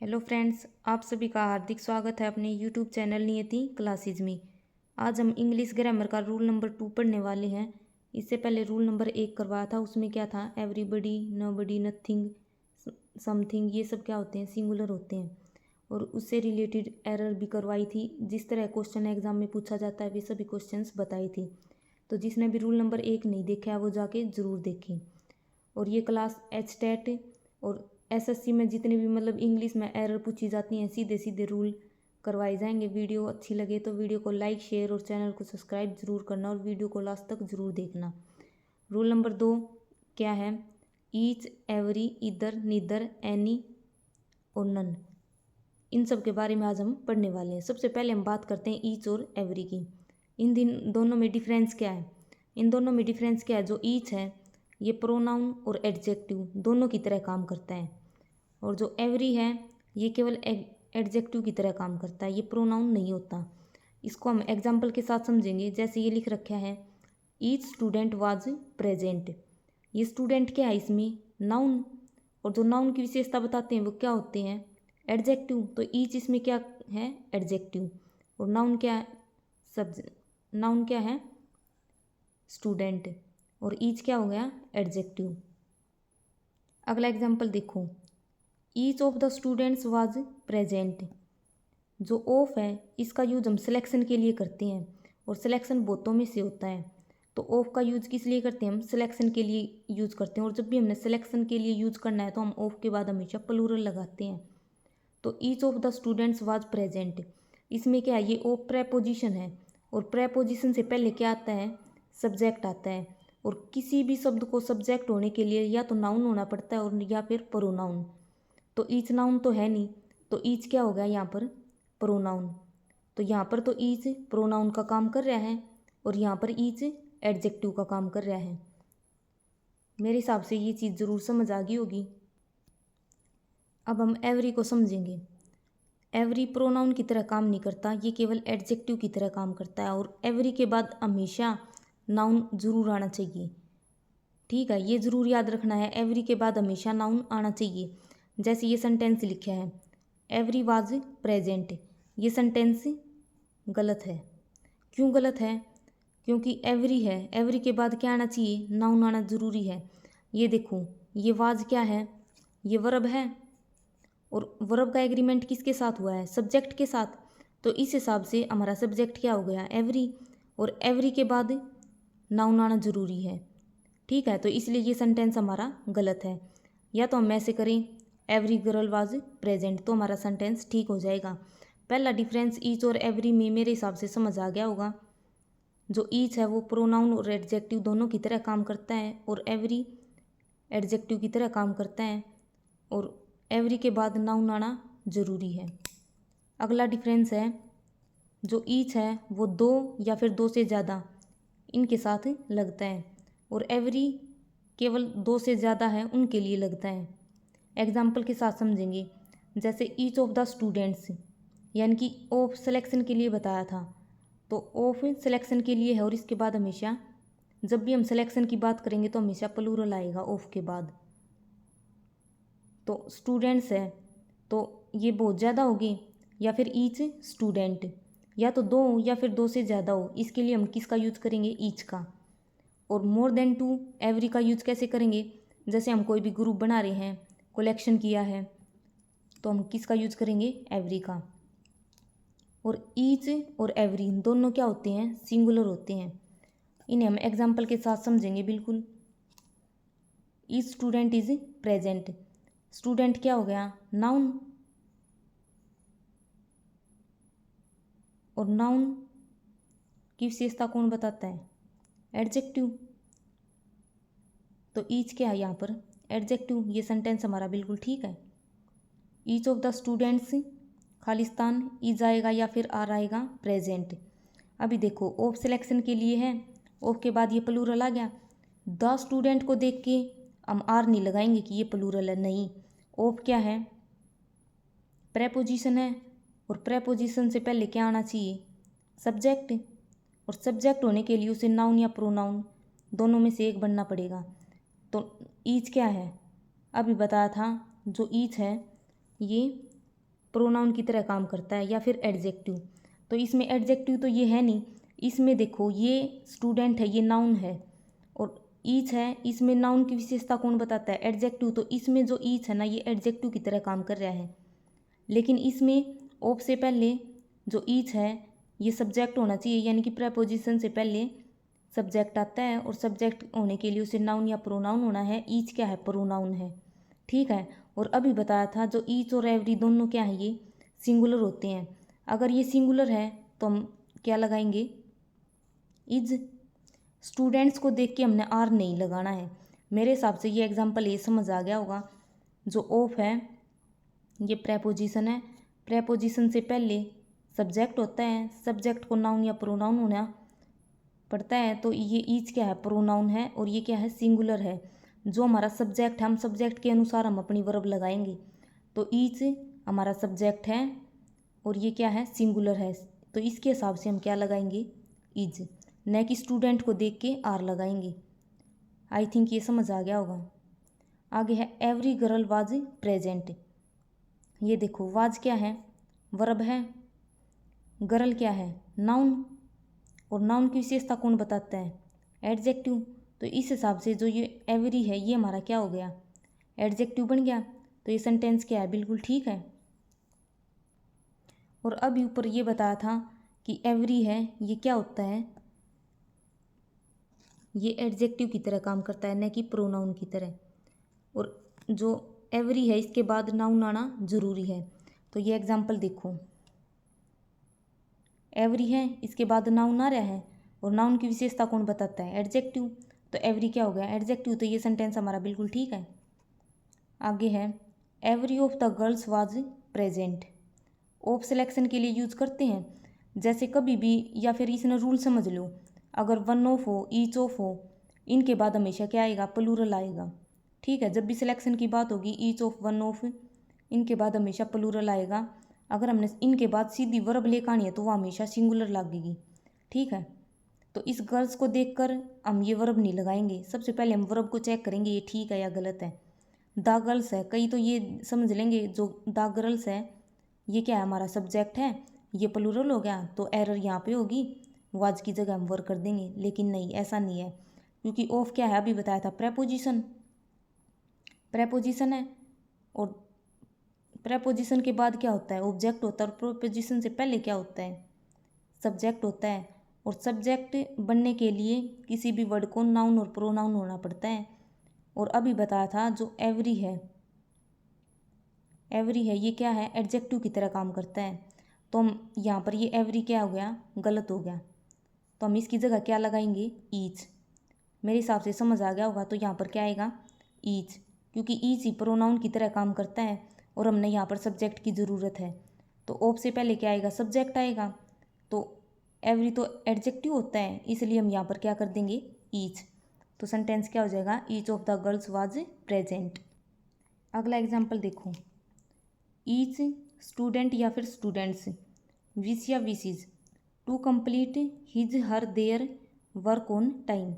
Hello friends, आप सभी का हार्दिक स्वागत है अपने यूट्यूब चैनल नियति क्लासेज में। आज हम इंग्लिश ग्रामर का रूल नंबर 2 पढ़ने वाले हैं। इससे पहले रूल नंबर 1 करवाया था, उसमें क्या था, एवरीबडी, नोबडी, नथिंग, समथिंग, ये सब क्या होते हैं, सिंगुलर होते हैं। और उससे रिलेटेड एरर भी करवाई थी। जिस तरह क्वेश्चन एग्जाम में पूछा जाता है वे सभी क्वेश्चंस बताई थी। तो जिसने भी रूल नंबर 1 नहीं देखा है वो जाके ज़रूर देखें। और ये क्लास HTET और SSC में जितने भी मतलब इंग्लिश में एरर पूछी जाती हैं सीधे सीधे रूल करवाए जाएंगे। वीडियो अच्छी लगे तो वीडियो को लाइक, शेयर और चैनल को सब्सक्राइब जरूर करना और वीडियो को लास्ट तक जरूर देखना। रूल नंबर 2 क्या है, ईच, एवरी, इधर, नीदर, एनी और नन, इन सब के बारे में आज हम पढ़ने वाले हैं। सबसे पहले हम बात करते हैं ईच और एवरी की। इन दोनों में डिफरेंस क्या है? इन दोनों में डिफरेंस क्या है, जो ईच है ये प्रोनाउन और एडजेक्टिव दोनों की तरह काम करता है, और जो एवरी है ये केवल एडजेक्टिव की तरह काम करता है, ये प्रोनाउन नहीं होता। इसको हम एग्जाम्पल के साथ समझेंगे। जैसे ये लिख रखा है, ईच स्टूडेंट वाज प्रेजेंट। ये स्टूडेंट क्या है, इसमें नाउन, और जो नाउन की विशेषता बताते हैं वो क्या होते हैं, एडजेक्टिव। तो ईच इसमें क्या है, एडजेक्टिव, और नाउन क्या है, नाउन क्या है, स्टूडेंट, और ईच क्या हो गया, एडजेक्टिव। अगला एग्जाम्पल देखो, each of the students was present. जो ऑफ है इसका यूज हम सिलेक्शन के लिए करते हैं, और सिलेक्शन बहुतों में से होता है। तो ऑफ का यूज किस लिए करते हैं, हम सिलेक्शन के लिए यूज करते हैं। और जब भी हमने सिलेक्शन के लिए यूज करना है तो हम ऑफ के बाद हमेशा प्लूरल लगाते हैं। तो each of the students was present, इसमें क्या है, ये ऑफ प्रेपोजिशन है, और प्रेपोजिशन से पहले क्या आता है, सब्जेक्ट आता है। और किसी भी शब्द को सब्जेक्ट होने के लिए या तो नाउन होना पड़ता है और या फिर प्रोनाउन। तो ईच नाउन तो है नहीं, तो ईच क्या हो गया यहाँ पर, प्रोनाउन। तो यहाँ पर तो ईच प्रोनाउन का काम कर रहा है, और यहाँ पर ईच एडजेक्टिव का काम कर रहा है। मेरे हिसाब से ये चीज़ ज़रूर समझ आ गई होगी। अब हम एवरी को समझेंगे। एवरी प्रोनाउन की तरह काम नहीं करता, ये केवल एडजेक्टिव की तरह काम करता है, और एवरी के बाद हमेशा नाउन ज़रूर आना चाहिए। ठीक है, ये ज़रूर याद रखना है, एवरी के बाद हमेशा नाउन आना चाहिए। जैसे ये सेंटेंस लिखा है, एवरी वाज प्रेजेंट, ये सेंटेंस गलत है। क्यों गलत है? क्योंकि एवरी है, एवरी के बाद क्या आना चाहिए, नाउन आना ज़रूरी है। ये देखो, ये वाज क्या है, ये वर्ब है, और वर्ब का एग्रीमेंट किसके साथ हुआ है, सब्जेक्ट के साथ। तो इस हिसाब से हमारा सब्जेक्ट क्या हो गया, एवरी, और एवरी के बाद नाउन आना ज़रूरी है। ठीक है, तो इसलिए ये सेंटेंस हमारा गलत है। या तो हम ऐसे करें, एवरी गर्ल वाज प्रेजेंट, तो हमारा सेंटेंस ठीक हो जाएगा। पहला डिफरेंस ईच और एवरी में मेरे हिसाब से समझ आ गया होगा। जो ईच है वो प्रोनाउन और एडजेक्टिव दोनों की तरह काम करता है, और एवरी एडजेक्टिव की तरह काम करता है, और एवरी के बाद नाउन आना ज़रूरी है। अगला डिफरेंस है, जो ईच है वो दो या फिर दो से ज़्यादा इनके साथ लगता है, और एवरी केवल दो से ज़्यादा है उनके लिए लगता है। एग्जाम्पल के साथ समझेंगे। जैसे ईच ऑफ द स्टूडेंट्स, यानी कि ऑफ सिलेक्शन के लिए बताया था, तो ऑफ सिलेक्शन के लिए है, और इसके बाद हमेशा जब भी हम सिलेक्शन की बात करेंगे तो हमेशा प्लूरल आएगा ऑफ के बाद। तो स्टूडेंट्स है तो ये बहुत ज़्यादा होगी, या फिर ईच स्टूडेंट, या तो दो हो या फिर दो से ज़्यादा हो, इसके लिए हम किसका यूज करेंगे, ईच का। और मोर देन टू, एवरी का यूज कैसे करेंगे, जैसे हम कोई भी ग्रुप बना रहे हैं, कलेक्शन किया है, तो हम किसका यूज करेंगे, एवरी का। और ईच और एवरी दोनों क्या होते हैं, सिंगुलर होते हैं। इन्हें हम एग्जाम्पल के साथ समझेंगे बिल्कुल। Each student is present, student क्या हो गया, नाउन, और नाउन की विशेषता कौन बताता है, एडजेक्टिव। तो ईच क्या है यहाँ पर, एडजेक्टिव। ये सेंटेंस हमारा बिल्कुल ठीक है। Each of the students, Khalistan, is आएगा या फिर आर आएगा, प्रेजेंट। अभी देखो ऑफ सिलेक्शन के लिए है, ऑफ के बाद ये प्लूरल आ गया। द स्टूडेंट को देख के हम आर नहीं लगाएंगे कि ये प्लूरल है, नहीं। ऑफ क्या है, प्रेपोजिशन है, और प्रेपोजिशन से पहले क्या आना चाहिए, सब्जेक्ट, और सब्जेक्ट होने के लिए उसे नाउन या प्रोनाउन दोनों में से एक बनना पड़ेगा। तो ईच क्या है, अभी बताया था, जो ईच है ये प्रोनाउन की तरह काम करता है या फिर एडजेक्टिव। तो इसमें एडजेक्टिव तो ये है नहीं, इसमें देखो ये स्टूडेंट है, ये नाउन है, और ईच है, इसमें नाउन की विशेषता कौन बताता है? एडजेक्टिव। तो इसमें जो ईच है ना, ये एडजेक्टिव की तरह काम कर रहा है। लेकिन इसमें ऑफ से पहले जो ईच है ये सब्जेक्ट होना चाहिए, यानी कि प्रेपोजिशन से पहले सब्जेक्ट आता है, और सब्जेक्ट होने के लिए उसे नाउन या प्रोनाउन होना है। ईच क्या है? प्रोनाउन है। ठीक है। और अभी बताया था जो ईच और एवरी दोनों क्या है? ये सिंगुलर होते हैं। अगर ये सिंगुलर है तो हम क्या लगाएंगे? इज। स्टूडेंट्स को देख के हमने आर नहीं लगाना है। मेरे हिसाब से ये एग्जाम्पल ये समझ आ गया होगा। जो ऑफ है ये प्रेपोजिशन है, प्रेपोजिशन से पहले सब्जेक्ट होता है, सब्जेक्ट को नाउन या प्रोनाउन होना पड़ता है। तो ये ईच क्या है? प्रोनाउन है, और ये क्या है? सिंगुलर है। जो हमारा सब्जेक्ट है, हम सब्जेक्ट के अनुसार हम अपनी वर्ब लगाएंगे। तो ईच हमारा सब्जेक्ट है और ये क्या है? सिंगुलर है। तो इसके हिसाब से हम क्या लगाएंगे? इज। न कि स्टूडेंट को देख के आर लगाएंगे। आई थिंक ये समझ आ गया होगा। आगे है एवरी गर्ल वाज प्रेजेंट। ये देखो वाज क्या है? वर्ब है। गर्ल क्या है? नाउन। और नाउन की विशेषता कौन बताता है? एडजेक्टिव। तो इस हिसाब से जो ये एवरी है ये हमारा क्या हो गया? एडजेक्टिव बन गया। तो ये सेंटेंस क्या है? बिल्कुल ठीक है। और अभी ऊपर ये बताया था कि एवरी है ये क्या होता है? ये एडजेक्टिव की तरह काम करता है, न कि प्रोनाउन की तरह। और जो एवरी है इसके बाद नाउन आना जरूरी है। तो ये एग्जाम्पल देखो, एवरी है इसके बाद नाउन आ रहा है, और नाउन की विशेषता कौन बताता है? एडजेक्टिव। तो एवरी क्या हो गया? एडजेक्टिव। तो ये सेंटेंस हमारा बिल्कुल ठीक है। आगे है every of the girls was present. Of selection के लिए यूज करते हैं, जैसे कभी भी, या फिर इसने रूल समझ लो, अगर वन ऑफ हो, ईच ऑफ हो, इनके बाद हमेशा क्या आएगा? प्लूरल आएगा। ठीक है। जब भी सिलेक्शन की बात होगी, ईच ऑफ, वन ऑफ, इनके बाद हमेशा प्लूरल आएगा। अगर हमने इनके बाद सीधी वर्ब लेकर आनी है तो वो हमेशा सिंगुलर लगेगी। ठीक है। तो इस गर्ल्स को देखकर हम ये वर्ब नहीं लगाएंगे। सबसे पहले हम वर्ब को चेक करेंगे ये ठीक है या गलत है। द गर्ल्स है, कई तो ये समझ लेंगे जो द गर्ल्स है ये क्या है? हमारा सब्जेक्ट है, ये प्लूरल हो गया, तो एरर यहाँ पे होगी, वाज की जगह हम वर्ब कर देंगे। लेकिन नहीं, ऐसा नहीं है, क्योंकि ऑफ क्या है? अभी बताया था, प्रेपोजिशन। प्रेपोजिशन है, और प्रेपोजिशन के बाद क्या होता है? ऑब्जेक्ट होता है। और प्रेपोजिशन से पहले क्या होता है? सब्जेक्ट होता है। और सब्जेक्ट बनने के लिए किसी भी वर्ड को नाउन और प्रोनाउन होना पड़ता है। और अभी बताया था जो एवरी है, एवरी है ये क्या है? एडजेक्टिव की तरह काम करता है। तो हम यहाँ पर ये एवरी क्या हो गया? गलत हो गया। तो हम इसकी जगह क्या लगाएंगे? ईच। मेरे हिसाब से समझ आ गया होगा। तो यहाँ पर क्या आएगा? ईच, क्योंकि ईच ही प्रोनाउन की तरह काम करता है, और हमने यहाँ पर सब्जेक्ट की ज़रूरत है। तो ऑफ से पहले क्या आएगा? सब्जेक्ट आएगा। तो एवरी तो एडजेक्टिव होता है, इसलिए हम यहाँ पर क्या कर देंगे? ईच। तो सेंटेंस क्या हो जाएगा? Each of the girls was present. अगला एग्जाम्पल देखो, ईच स्टूडेंट या फिर स्टूडेंट्स विश या wishes to complete his her their work on time.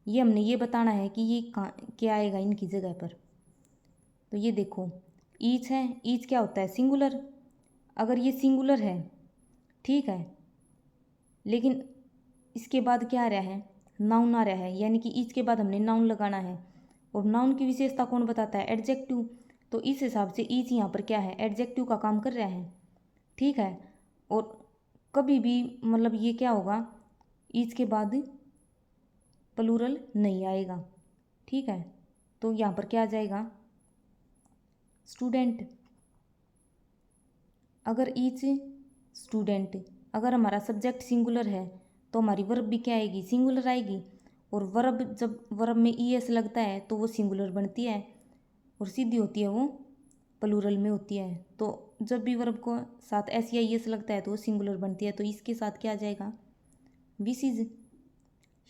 ये हमने ये बताना है कि ये क्या आएगा इनकी जगह पर। तो ये देखो ईच है, ईच क्या होता है? सिंगुलर। अगर ये सिंगुलर है, ठीक है, लेकिन इसके बाद क्या आ रहा है? नाउन आ रहा है, यानी कि ईच के बाद हमने नाउन लगाना है। और नाउन की विशेषता कौन बताता है? एडजेक्टिव। तो इस हिसाब से ईच यहाँ पर क्या है? एडजेक्टिव का काम कर रहा है। ठीक है। और कभी भी मतलब ये क्या होगा? ईच के बाद प्लूरल नहीं आएगा। ठीक है। तो यहाँ पर क्या आ जाएगा? स्टूडेंट। अगर ईच स्टूडेंट, अगर हमारा सब्जेक्ट सिंगुलर है तो हमारी वर्ब भी क्या आएगी? सिंगुलर आएगी। और वर्ब, जब वर्ब में ई एस लगता है तो वो सिंगुलर बनती है, और सीधी होती है वो प्लूरल में होती है। तो जब भी वर्ब को साथ एस या ई एस लगता है तो वो सिंगुलर बनती है। तो इसके साथ क्या आ जाएगा? Wish is,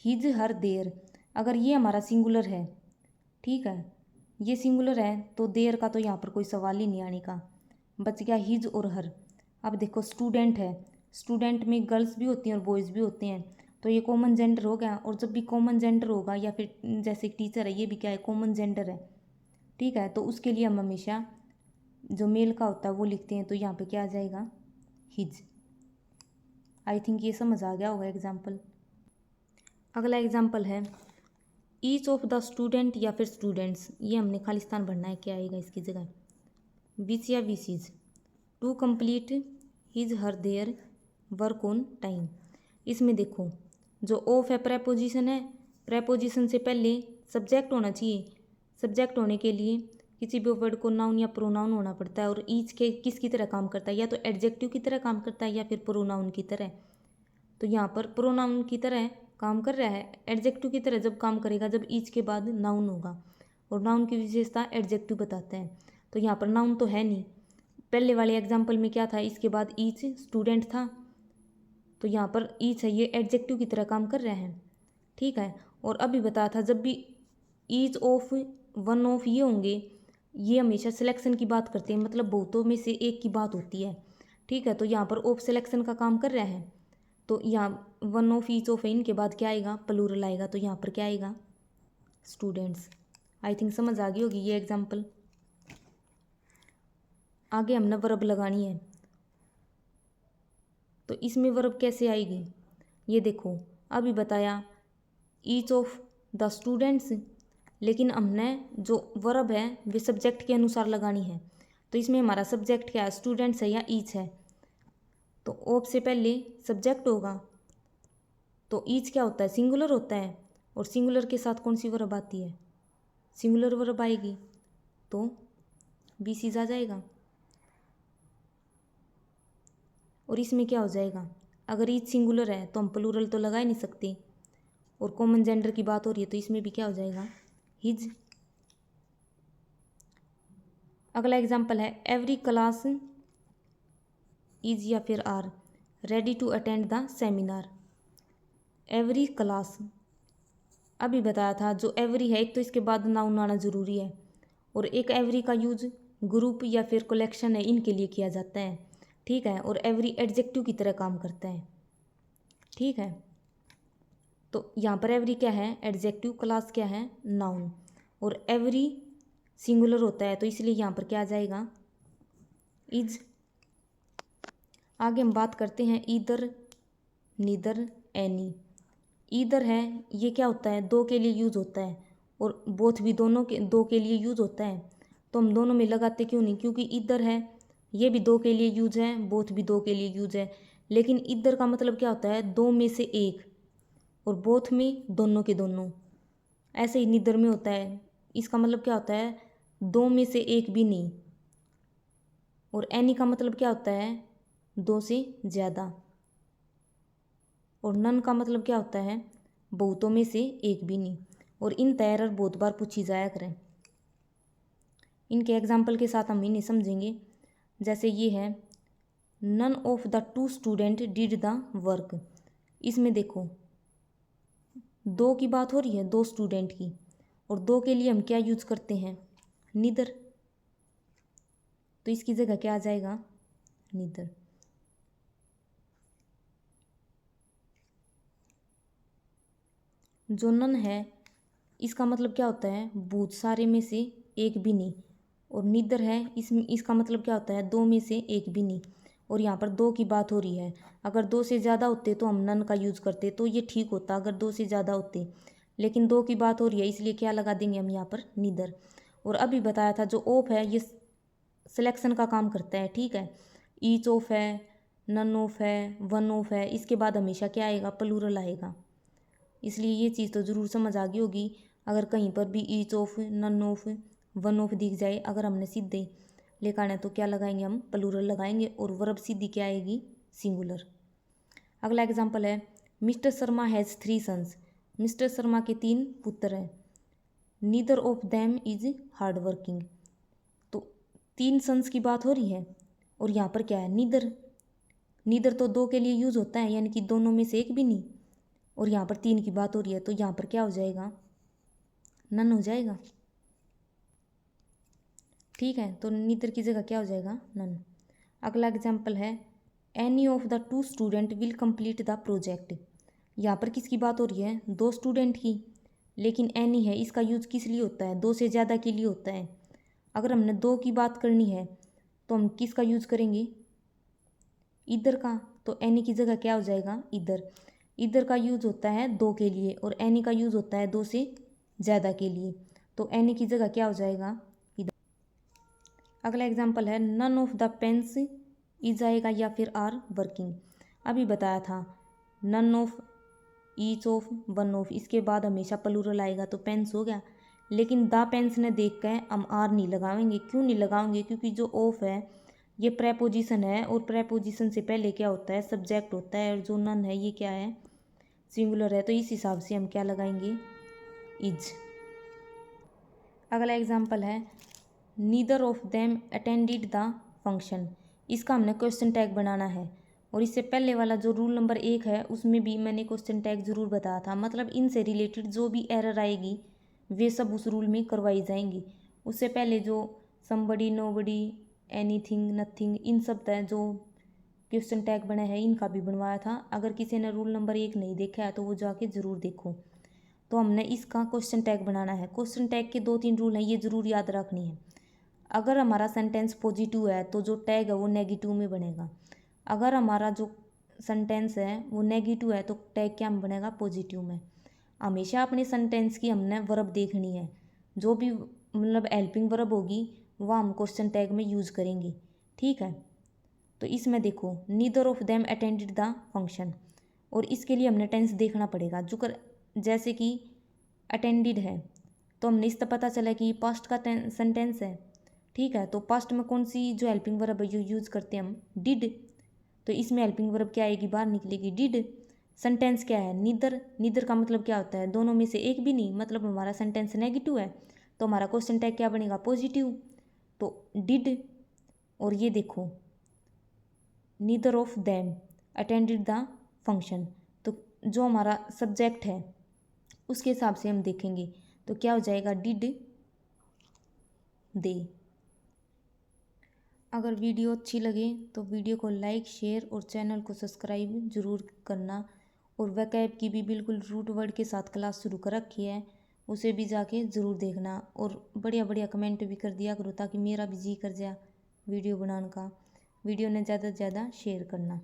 his, her, their. अगर ये हमारा सिंगुलर है, ठीक है, ये सिंगुलर है, तो देयर का तो यहाँ पर कोई सवाल ही नहीं आने का, बच गया हिज और हर। अब देखो स्टूडेंट है, स्टूडेंट में गर्ल्स भी होती हैं और बॉयज़ भी होते हैं, तो ये कॉमन जेंडर हो गया। और जब भी कॉमन जेंडर होगा, या फिर जैसे टीचर है, ये भी क्या है? कॉमन जेंडर है। ठीक है। तो उसके लिए हम हमेशा जो मेल का होता है वो लिखते हैं, तो यहाँ पे क्या आ जाएगा, हिज। आई थिंक ये समझ आ गया होगा एग्जाम्पल। अगला एग्जाम्पल है ईच ऑफ द स्टूडेंट या फिर स्टूडेंट्स, ये हमने खालिस्तान भरना है, क्या आएगा इसकी जगह, विच या wishes to complete his her their work on time. इसमें देखो जो ऑफ है प्रेपोजिशन है, प्रेपोजिशन से पहले सब्जेक्ट होना चाहिए, सब्जेक्ट होने के लिए किसी भी वर्ड को नाउन या प्रोनाउन होना पड़ता है, और ईच के किसकी तरह काम करता है, या तो एडजेक्टिव की तरह काम करता है या फिर प्रोनाउन की तरह। तो यहाँ पर प्रोनाउन की तरह काम कर रहा है, एडजेक्टिव की तरह जब काम करेगा जब ईच के बाद नाउन होगा, और नाउन की विशेषता एडजेक्टिव बताते हैं। तो यहाँ पर नाउन तो है नहीं, पहले वाले एग्जाम्पल में क्या था, इसके बाद ईच स्टूडेंट था, तो यहाँ पर ईच है, ये एडजेक्टिव की तरह काम कर रहा है, ठीक है। और अभी बताया था जब भी ईच ऑफ, वन ऑफ ये होंगे, ये हमेशा सिलेक्शन की बात करते हैं, मतलब बहुतों में से एक की बात होती है, ठीक है। तो यहाँ पर ऑफ सिलेक्शन का काम कर रहा है, तो यहाँ वन ऑफ ईच ऑफ है, इनके बाद क्या आएगा, प्लूरल आएगा, तो यहाँ पर क्या आएगा, स्टूडेंट्स। आई थिंक समझ आ गई होगी ये एग्जाम्पल। आगे हमने वर्ब लगानी है, तो इसमें वर्ब कैसे आएगी, ये देखो अभी बताया ईच ऑफ द स्टूडेंट्स, लेकिन हमने जो वर्ब है वे सब्जेक्ट के अनुसार लगानी है। तो इसमें हमारा सब्जेक्ट क्या है, स्टूडेंट्स है या ईच है, तो ऑफ से पहले सब्जेक्ट होगा, तो ईच क्या होता है, सिंगुलर होता है, और सिंगुलर के साथ कौन सी वर्ब आती है, सिंगुलर वर्ब आएगी, तो बीसीज आ जाएगा। और इसमें क्या हो जाएगा, अगर ईच सिंगुलर है तो हम प्लूरल तो लगा ही नहीं सकते, और कॉमन जेंडर की बात हो रही है, तो इसमें भी क्या हो जाएगा, हिज। अगला एग्जाम्पल है एवरी क्लास इज या फिर are ready to attend the seminar. Every class, अभी बताया था जो एवरी है, एक तो इसके बाद नाउन आना जरूरी है, और एक एवरी का यूज ग्रुप या फिर कलेक्शन है इनके लिए किया जाता है, ठीक है। और एवरी एडजेक्टिव की तरह काम करता है, ठीक है। तो यहाँ पर एवरी क्या है, एडजेक्टिव, क्लास क्या है, नाउन, और एवरी सिंगुलर होता है, तो इसलिए यहाँ पर क्या आ जाएगा, इज। आगे हम बात करते हैं ईदर, नीदर, एनी। ईदर है, ये क्या होता है, दो के लिए यूज होता है, और बोथ भी दोनों के, दो के लिए यूज होता है, तो हम दोनों में लगाते क्यों नहीं, क्योंकि ईदर है ये भी दो के लिए यूज है, बोथ भी दो के लिए यूज है। लेकिन ईदर का मतलब क्या होता है, दो में से एक, और बोथ में दोनों के दोनों। ऐसे ही नीदर में होता है, इसका मतलब क्या होता है, दो में से एक भी नहीं। और एनी का मतलब क्या होता है, दो से ज़्यादा। और नन का मतलब क्या होता है, बहुतों में से एक भी नहीं। और इन तैयार बहुत बार पूछी जाया करें। इनके एग्जाम्पल के साथ हम इन्हें समझेंगे। जैसे ये है none of the two student did the work. इसमें देखो दो की बात हो रही है, दो स्टूडेंट की, और दो के लिए हम क्या यूज करते हैं, नीदर। तो इसकी जगह क्या आ जाएगा, नीदर। जो नन है इसका मतलब क्या होता है, बहुत सारे में से एक भी नहीं। और नीदर है, इसका मतलब क्या होता है, दो में से एक भी नहीं। और यहाँ पर दो की बात हो रही है, अगर दो से ज़्यादा होते तो हम नन का यूज़ करते, तो ये ठीक होता अगर दो से ज़्यादा होते। लेकिन दो की बात हो रही है, इसलिए क्या लगा देंगे हम यहाँ पर, नीदर। और अभी बताया था जो ऑफ है ये सिलेक्शन का काम करता है, ठीक है। ईच ऑफ है, नन ऑफ है, वन ऑफ है, इसके बाद हमेशा क्या आएगा, प्लूरल आएगा। इसलिए ये चीज़ तो ज़रूर समझ आ गई होगी। अगर कहीं पर भी each of, none of, one of दिख जाए, अगर हमने सीधे लेकर आना है तो क्या लगाएंगे हम, प्लूरल लगाएंगे, और वर्ब सीधी क्या आएगी, सिंगुलर। अगला एग्जाम्पल है mister Sharma has 3 sons. Mister Sharma के 3 पुत्र हैं। Neither of them is hard working. तो 3 सन्स की बात हो रही है, और यहाँ पर क्या है, नीदर। नीदर तो दो के लिए यूज होता है, यानी कि दोनों में से एक भी नहीं। और यहाँ पर 3 की बात हो रही है, तो यहाँ पर क्या हो जाएगा, नन हो जाएगा, ठीक है। तो नीदर की जगह क्या हो जाएगा, नन। अगला एग्जाम्पल है any of the two student will complete the project. यहाँ पर किसकी बात हो रही है, दो स्टूडेंट की, लेकिन एनी है, इसका यूज किस लिए होता है, दो से ज़्यादा के लिए होता है। अगर हमने दो की बात करनी है तो हम किसका यूज़ करेंगे, इधर का। तो एनी की जगह क्या हो जाएगा, इधर। इधर का यूज़ होता है दो के लिए और एनी का यूज़ होता है दो से ज़्यादा के लिए। तो एनी की जगह क्या हो जाएगा, इधर। अगला एग्जाम्पल है none of the pens is आएगा या फिर आर वर्किंग। अभी बताया था none of, each of, one of, इसके बाद हमेशा प्लूरल आएगा तो पेन्स हो गया। लेकिन द पेन्स ने देख कर हम आर नहीं लगाएंगे। क्यों नहीं लगाएंगे, क्योंकि जो ऑफ है ये प्रेपोजिशन है और प्रेपोजिशन से पहले क्या होता है, सब्जेक्ट होता है। और जो नन है ये क्या है, सिंगुलर है। तो इस हिसाब से हम क्या लगाएंगे, इज। अगला एग्जाम्पल है neither of them attended the function. इसका हमने क्वेश्चन टैग बनाना है। और इससे पहले वाला जो रूल नंबर 1 है उसमें भी मैंने क्वेश्चन टैग जरूर बताया था। मतलब इनसे रिलेटेड जो भी एरर आएगी वे सब उस रूल में करवाई जाएंगी। उससे पहले जो समबडी, नोबडी, एनीथिंग, नथिंग, इन सब का जो क्वेश्चन टैग बना है इनका भी बनवाया था। अगर किसी ने रूल नंबर 1 नहीं देखा है तो वो जाके ज़रूर देखो। तो हमने इसका क्वेश्चन टैग बनाना है। क्वेश्चन टैग के 2-3 रूल हैं, ये ज़रूर याद रखनी है। अगर हमारा सेंटेंस पॉजिटिव है तो जो टैग है वो नेगेटिव में बनेगा। अगर हमारा जो सेंटेंस है वो नेगेटिव है तो टैग क्या में बनेगा, पॉजिटिव में। हमेशा अपने सेंटेंस की हमने वर्ब देखनी है। जो भी मतलब हेल्पिंग वर्ब होगी वह हम क्वेश्चन टैग में यूज़ करेंगे, ठीक है। तो इसमें देखो neither of them attended the function, और इसके लिए हमने टेंस देखना पड़ेगा। जो कर जैसे कि अटेंडेड है तो हमने इससे पता चला कि पास्ट का सेंटेंस है, ठीक है। तो पास्ट में कौन सी जो हेल्पिंग वर्ब है जो यूज़ करते हैं हम, डिड। तो इसमें हेल्पिंग वर्ब क्या आएगी, बाहर निकलेगी, डिड। सेंटेंस क्या है, नीदर। नीदर का मतलब क्या होता है, दोनों में से एक भी नहीं। मतलब हमारा सेंटेंस नेगेटिव है तो हमारा क्वेश्चन टैग क्या बनेगा, पॉजिटिव। तो डिड। और ये देखो neither of them attended the function, तो जो हमारा सब्जेक्ट है उसके हिसाब से हम देखेंगे तो क्या हो जाएगा, डिड दे। अगर वीडियो अच्छी लगे तो वीडियो को लाइक, शेयर और चैनल को सब्सक्राइब जरूर करना। और वकैब की भी बिल्कुल रूट वर्ड के साथ क्लास शुरू कर रखी है, उसे भी जाके ज़रूर देखना। और बढ़िया बढ़िया कमेंट भी कर दिया करो ताकि मेरा भी जी कर जाए वीडियो बनाने का। वीडियो ने ज़्यादा से ज़्यादा शेयर करना।